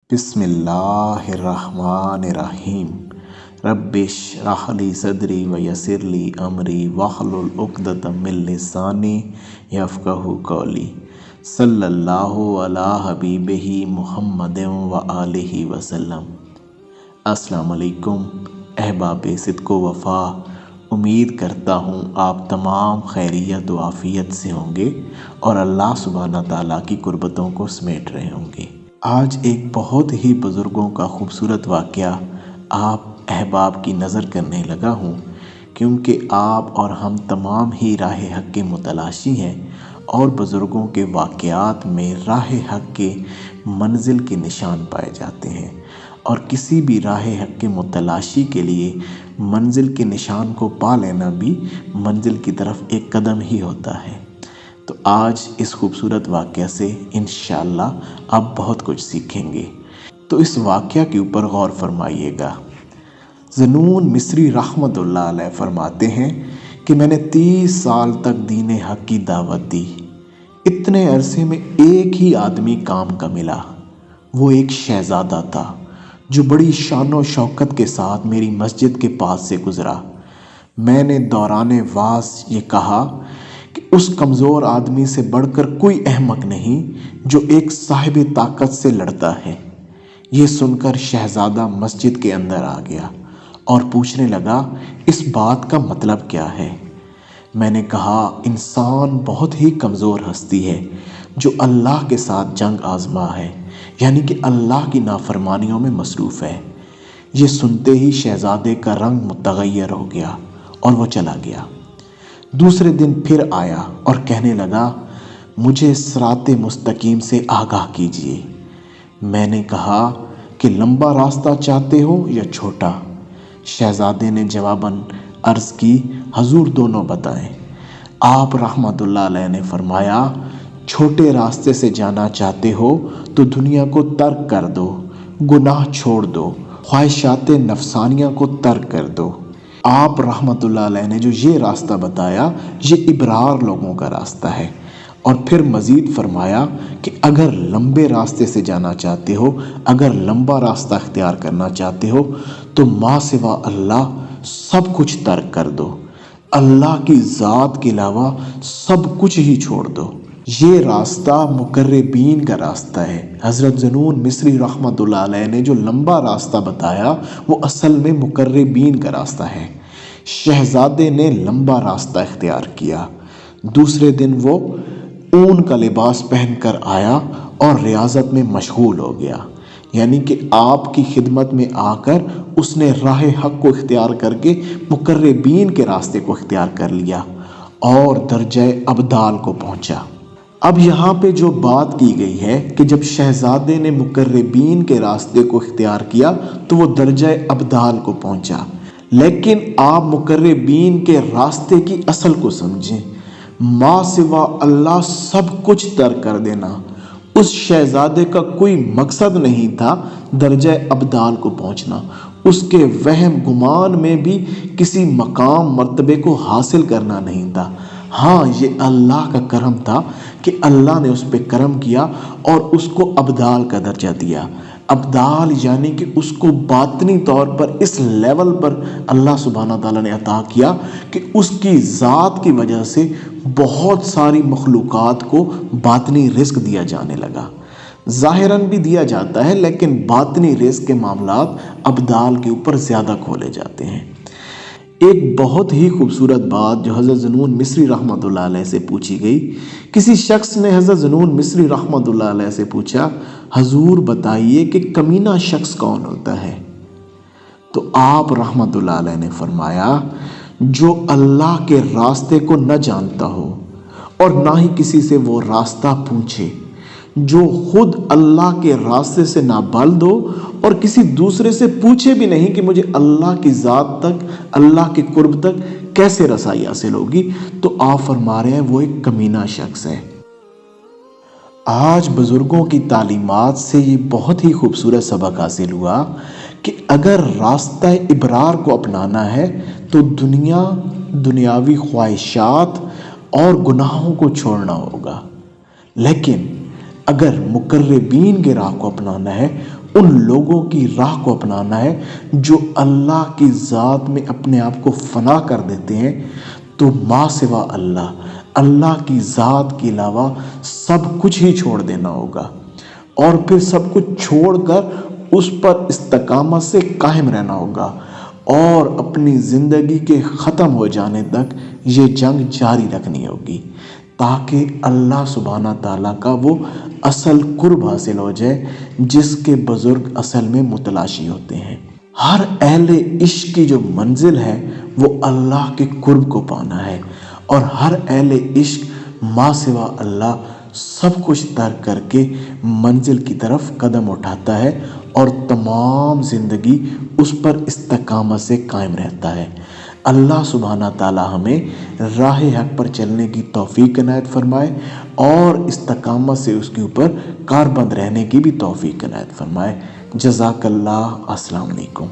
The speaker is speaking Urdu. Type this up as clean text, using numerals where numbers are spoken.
بسم اللہ الرحمن الرحیم رب اشرح لی صدری ویسر لی امری واحلل عقدۃ من لسانی یفقہوا قولی صلی اللہ علی حبیبہ محمد وآلہ وسلم۔ السلام علیکم احباب صدق و وفا، امید کرتا ہوں آپ تمام خیریت و عافیت سے ہوں گے اور اللہ سبحانہ تعالیٰ کی قربتوں کو سمیٹ رہے ہوں گے۔ آج ایک بہت ہی بزرگوں کا خوبصورت واقعہ آپ احباب کی نظر کرنے لگا ہوں، کیونکہ آپ اور ہم تمام ہی راہ حق کے متلاشی ہیں اور بزرگوں کے واقعات میں راہ حق کے منزل کے نشان پائے جاتے ہیں، اور کسی بھی راہ حق کے متلاشی کے لیے منزل کے نشان کو پا لینا بھی منزل کی طرف ایک قدم ہی ہوتا ہے۔ تو آج اس خوبصورت واقعہ سے انشاءاللہ آپ بہت کچھ سیکھیں گے، تو اس واقعہ کے اوپر غور فرمائیے گا۔ ذنون مصری رحمۃ اللہ علیہ فرماتے ہیں کہ میں نے 30 سال تک دین حق کی دعوت دی، اتنے عرصے میں ایک ہی آدمی کام کا ملا، وہ ایک شہزادہ تھا جو بڑی شان و شوکت کے ساتھ میری مسجد کے پاس سے گزرا۔ میں نے دوران وعظ یہ کہا کہ اس کمزور آدمی سے بڑھ کر کوئی احمق نہیں جو ایک صاحب طاقت سے لڑتا ہے۔ یہ سن کر شہزادہ مسجد کے اندر آ گیا اور پوچھنے لگا، اس بات کا مطلب کیا ہے؟ میں نے کہا، انسان بہت ہی کمزور ہستی ہے جو اللہ کے ساتھ جنگ آزما ہے، یعنی کہ اللہ کی نافرمانیوں میں مصروف ہے۔ یہ سنتے ہی شہزادے کا رنگ متغیر ہو گیا اور وہ چلا گیا۔ دوسرے دن پھر آیا اور کہنے لگا، مجھے صراط مستقیم سے آگاہ کیجیے۔ میں نے کہا کہ لمبا راستہ چاہتے ہو یا چھوٹا؟ شہزادے نے جواباً عرض کی، حضور دونوں بتائیں۔ آپ رحمۃ اللہ علیہ نے فرمایا، چھوٹے راستے سے جانا چاہتے ہو تو دنیا کو ترک کر دو، گناہ چھوڑ دو، خواہشات نفسانیہ کو ترک کر دو۔ آپ رحمۃ اللہ علیہ نے جو یہ راستہ بتایا، یہ ابرار لوگوں کا راستہ ہے، اور پھر مزید فرمایا کہ اگر لمبے راستے سے جانا چاہتے ہو، اگر لمبا راستہ اختیار کرنا چاہتے ہو تو ما سوا اللہ سب کچھ ترک کر دو، اللہ کی ذات کے علاوہ سب کچھ ہی چھوڑ دو۔ یہ راستہ مقربین کا راستہ ہے۔ حضرت ذنون مصری رحمۃ اللہ علیہ نے جو لمبا راستہ بتایا وہ اصل میں مقربین کا راستہ ہے۔ شہزادے نے لمبا راستہ اختیار کیا۔ دوسرے دن وہ اون کا لباس پہن کر آیا اور ریاضت میں مشغول ہو گیا، یعنی کہ آپ کی خدمت میں آ کر اس نے راہ حق کو اختیار کر کے مقربین کے راستے کو اختیار کر لیا اور درجہ ابدال کو پہنچا۔ اب یہاں پہ جو بات کی گئی ہے کہ جب شہزادے نے مقربین کے راستے کو اختیار کیا تو وہ درجہ ابدال کو پہنچا، لیکن آپ مقربین کے راستے کی اصل کو سمجھیں، ما سوا اللہ سب کچھ ترک کر دینا۔ اس شہزادے کا کوئی مقصد نہیں تھا درجہ ابدال کو پہنچنا، اس کے وہم گمان میں بھی کسی مقام مرتبے کو حاصل کرنا نہیں تھا۔ ہاں، یہ اللہ کا کرم تھا کہ اللہ نے اس پہ کرم کیا اور اس کو ابدال کا درجہ دیا۔ ابدال یعنی کہ اس کو باطنی طور پر اس لیول پر اللہ سبحانہ تعالیٰ نے عطا کیا کہ اس کی ذات کی وجہ سے بہت ساری مخلوقات کو باطنی رزق دیا جانے لگا۔ ظاہراً بھی دیا جاتا ہے، لیکن باطنی رزق کے معاملات ابدال کے اوپر زیادہ کھولے جاتے ہیں۔ ایک بہت ہی خوبصورت بات جو حضرت ذنون مصری رحمۃ اللہ علیہ سے پوچھی گئی، کسی شخص نے حضرت ذنون مصری رحمۃ اللہ علیہ سے پوچھا، حضور بتائیے کہ کمینہ شخص کون ہوتا ہے؟ تو آپ رحمۃ اللہ علیہ نے فرمایا، جو اللہ کے راستے کو نہ جانتا ہو اور نہ ہی کسی سے وہ راستہ پوچھے، جو خود اللہ کے راستے سے نابلد ہو اور کسی دوسرے سے پوچھے بھی نہیں کہ مجھے اللہ کی ذات تک، اللہ کے قرب تک کیسے رسائی حاصل ہوگی، تو آپ فرما رہے ہیں وہ ایک کمینہ شخص ہے۔ آج بزرگوں کی تعلیمات سے یہ بہت ہی خوبصورت سبق حاصل ہوا کہ اگر راستہ ابرار کو اپنانا ہے تو دنیاوی خواہشات اور گناہوں کو چھوڑنا ہوگا، لیکن اگر مقربین کے راہ کو اپنانا ہے، ان لوگوں کی راہ کو اپنانا ہے جو اللہ کی ذات میں اپنے آپ کو فنا کر دیتے ہیں، تو ما سوا اللہ کی ذات کے علاوہ سب کچھ ہی چھوڑ دینا ہوگا، اور پھر سب کچھ چھوڑ کر اس پر استقامت سے قائم رہنا ہوگا، اور اپنی زندگی کے ختم ہو جانے تک یہ جنگ جاری رکھنی ہوگی، تاکہ اللہ سبحانہ تعالیٰ کا وہ اصل قرب حاصل ہو جائے جس کے بزرگ اصل میں متلاشی ہوتے ہیں۔ ہر اہل عشق کی جو منزل ہے وہ اللہ کے قرب کو پانا ہے، اور ہر اہل عشق ما سوا اللہ سب کچھ ترک کر کے منزل کی طرف قدم اٹھاتا ہے اور تمام زندگی اس پر استقامت سے قائم رہتا ہے۔ اللہ سبحانہ تعالی ہمیں راہ حق پر چلنے کی توفیق عنایت فرمائے، اور استقامت سے اس کے اوپر کاربند رہنے کی بھی توفیق عنایت فرمائے۔ جزاک اللہ۔ السلام علیکم۔